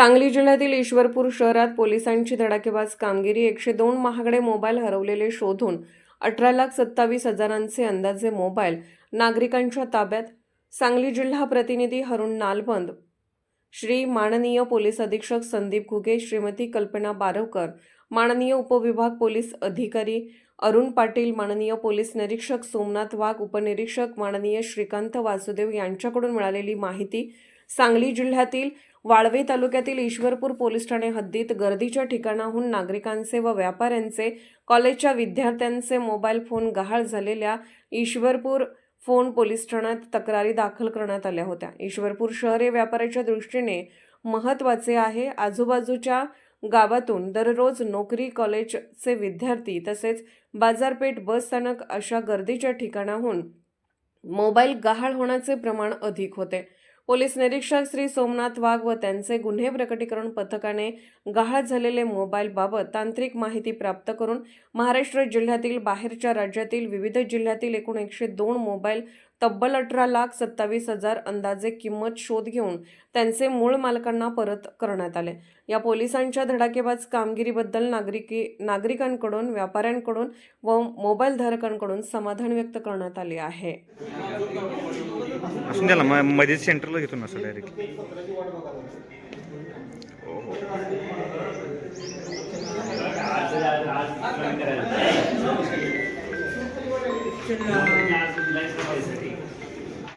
सांगली जिल्ह्यातील ईश्वरपूर शहरात पोलिसांची धडाकेबाज कामगिरी 102 महागडे मोबाईल हरवलेले शोधून 18,27,000चे अंदाजे मोबाईल नागरिकांच्या ताब्यात। सांगली जिल्हा प्रतिनिधी हरुण नालबंद, श्री माननीय पोलीस अधीक्षक संदीप घुगे, श्रीमती कल्पना बारवकर, माननीय उपविभाग पोलीस अधिकारी अरुण पाटील, माननीय पोलीस निरीक्षक सोमनाथ वाघ, उपनिरीक्षक माननीय श्रीकांत वासुदेव यांच्याकडून मिळालेली माहिती। सांगली जिल्ह्यातील वाळवे तालुक्यातील ईश्वरपूर पोलीस ठाणे हद्दीत गर्दीच्या ठिकाणाहून नागरिकांचे व व्यापाऱ्यांचे, कॉलेजच्या विद्यार्थ्यांचे मोबाईल फोन गहाळ झालेल्या ईश्वरपूर फोन पोलीस ठाण्यात तक्रारी दाखल करण्यात आल्या होत्या। ईश्वरपूर शहर हे व्यापाराच्या दृष्टीने महत्त्वाचे आहे। आजूबाजूच्या गावातून दररोज नोकरी, कॉलेजचे विद्यार्थी तसेच बाजारपेठ, बस स्थानक अशा गर्दीच्या ठिकाणाहून मोबाईल गहाळ होण्याचे प्रमाण अधिक होते। पोलीस निरीक्षक श्री सोमनाथ वाघ व त्यांचे गुन्हे प्रकटीकरण पथकाने गहाळ झालेले मोबाईल बाबत तांत्रिक माहिती प्राप्त करून महाराष्ट्र जिल्ह्यातील बाहेरच्या राज्यातील विविध जिल्ह्यातील एकूण 102 मोबाईल तब्बल 18,27,000 अंदाजे किंमत शोध घेऊन त्यांचे मूळ मालकांना परत करण्यात आले। या पोलिसांच्या धडाकेबाज कामगिरीबद्दल नागरिकांकडून, व्यापाऱ्यांकडून व मोबाईल धारकांकडून समाधान व्यक्त करण्यात आले आहे। असून त्याला मध्ये सेंटरला घेतो ना सर डायरेक्ट।